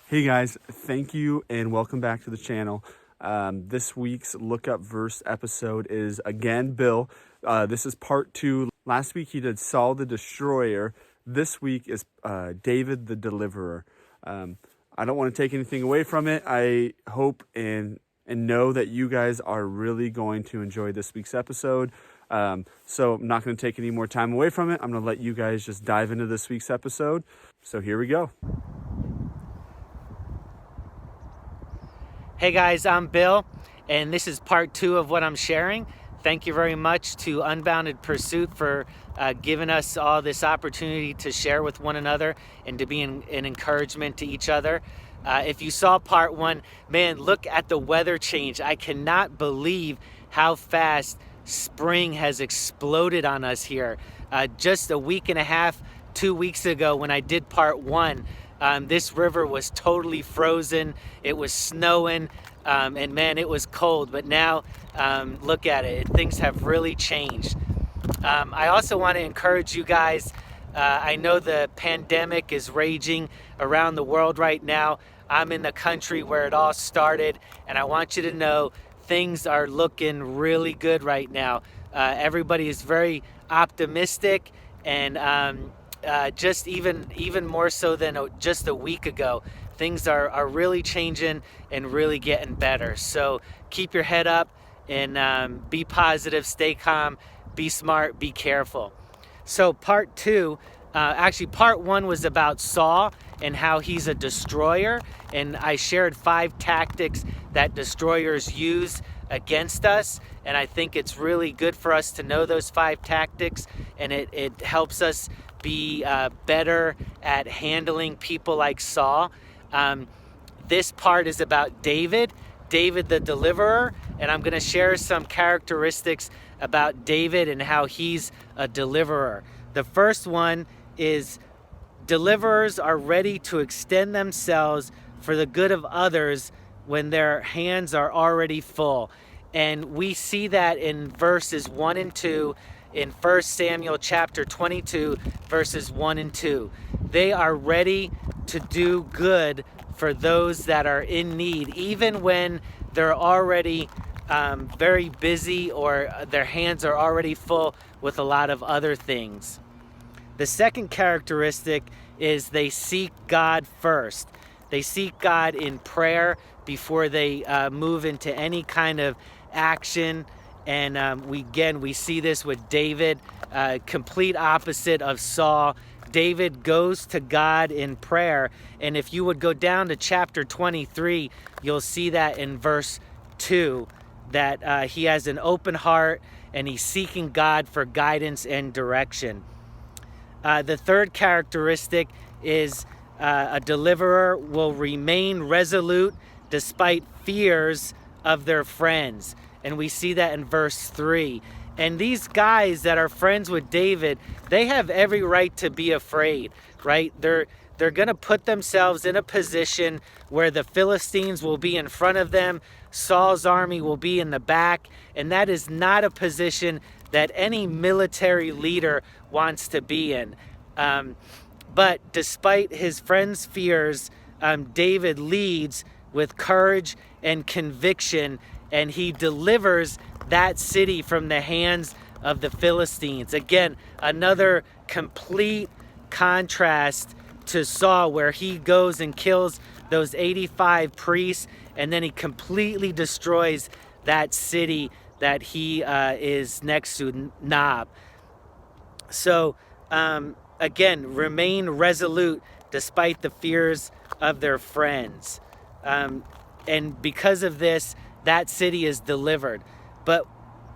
Hey guys, thank you and welcome back to the channel. This week's Look Up verse episode is again Bill. This is part 2. Last week he did Saul the Destroyer. This week is David the Deliverer. I don't want to take anything away from it. I hope and know that you guys are really going to enjoy this week's episode. So I'm not going to take any more time away from it. I'm going to let you guys just dive into this week's episode. So here we go. Hey guys, I'm Bill, and this is part 2 of what I'm sharing. Thank you very much to Unbounded Pursuit for giving us all this opportunity to share with one another and to be an encouragement to each other. If you saw part 1, man, look at the weather change. I cannot believe how fast spring has exploded on us here. Just a week and a half, 2 weeks ago when I did part 1, this river was totally frozen. It was snowing, and man, it was cold. But now, look at it. Things have really changed. I also want to encourage you guys. I know the pandemic is raging around the world right now. I'm in the country where it all started, and I want you to know things are looking really good right now. Everybody is very optimistic, and just even more so than just a week ago. Things are really changing and really getting better. So keep your head up and be positive, stay calm, be smart, be careful. So part 2, actually part 1 was about Saul and how he's a destroyer. And I shared 5 tactics that destroyers use against us. And I think it's really good for us to know those 5 tactics, and it helps us be better at handling people like Saul. This part is about David the Deliverer, and I'm going to share some characteristics about David and how he's a deliverer. The first one is deliverers are ready to extend themselves for the good of others when their hands are already full. And we see that in verses 1 and 2 in 1 Samuel chapter 22, verses 1 and 2. They are ready to do good for those that are in need, even when they're already very busy or their hands are already full with a lot of other things. The second characteristic is they seek God first. They seek God in prayer before they move into any kind of action. And we see this with David, complete opposite of Saul. David goes to God in prayer. And if you would go down to chapter 23, you'll see that in verse 2, that he has an open heart and he's seeking God for guidance and direction. The third characteristic is a deliverer will remain resolute despite fears of their friends. And we see that in verse 3. And these guys that are friends with David, they have every right to be afraid, right? They're going to put themselves in a position where the Philistines will be in front of them, Saul's army will be in the back, and that is not a position that any military leader wants to be in. But despite his friends' fears, David leads with courage and conviction, and he delivers that city from the hands of the Philistines. Again, another complete contrast to Saul, where he goes and kills those 85 priests, and then he completely destroys that city that he is next to, Nob. So, again, remain resolute despite the fears of their friends. And because of this, that city is delivered. But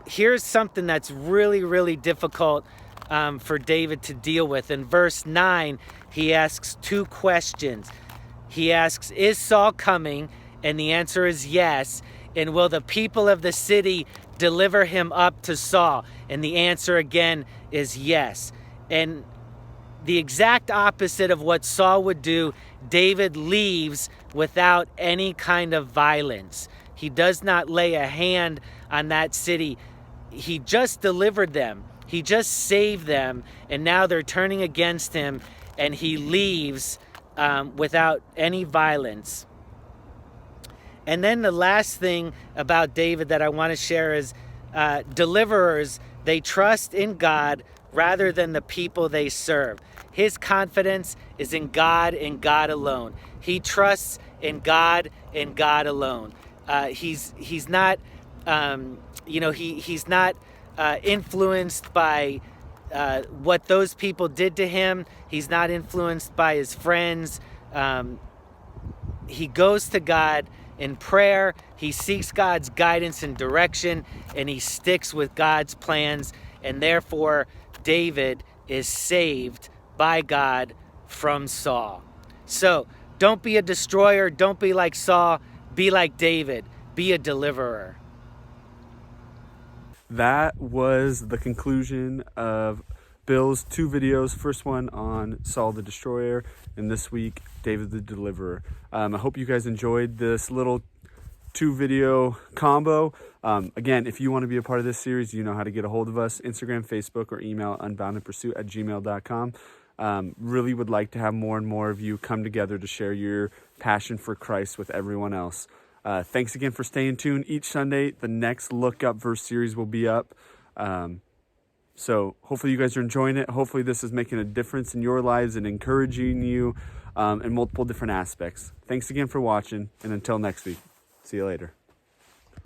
here's something that's really, really difficult for David to deal with. In verse 9, he asks 2 questions. He asks, is Saul coming? And the answer is yes. And will the people of the city deliver him up to Saul? And the answer again is yes. And the exact opposite of what Saul would do, David leaves without any kind of violence. He does not lay a hand on that city. He just delivered them. He just saved them, and now they're turning against him, and he leaves without any violence. And then the last thing about David that I want to share is deliverers, they trust in God rather than the people they serve. His confidence is in God and God alone. He trusts in God and God alone. He's not, he's not influenced by what those people did to him. He's not influenced by his friends. He goes to God in prayer. He seeks God's guidance and direction, and he sticks with God's plans. And therefore, David is saved by God from Saul. So don't be a destroyer. Don't be like Saul. Be like David. Be a deliverer. That was the conclusion of Bill's 2 videos. First one on Saul the Destroyer, and this week, David the Deliverer. I hope you guys enjoyed this little 2 video combo. Again, if you want to be a part of this series, you know how to get a hold of us: Instagram, Facebook, or email unboundedpursuit@gmail.com. Really would like to have more and more of you come together to share your passion for Christ with everyone else. Thanks again for staying tuned. Each Sunday, the next Look Up verse series will be up. So hopefully you guys are enjoying it. Hopefully this is making a difference in your lives and encouraging you in multiple different aspects. Thanks again for watching, and until next week, see you later.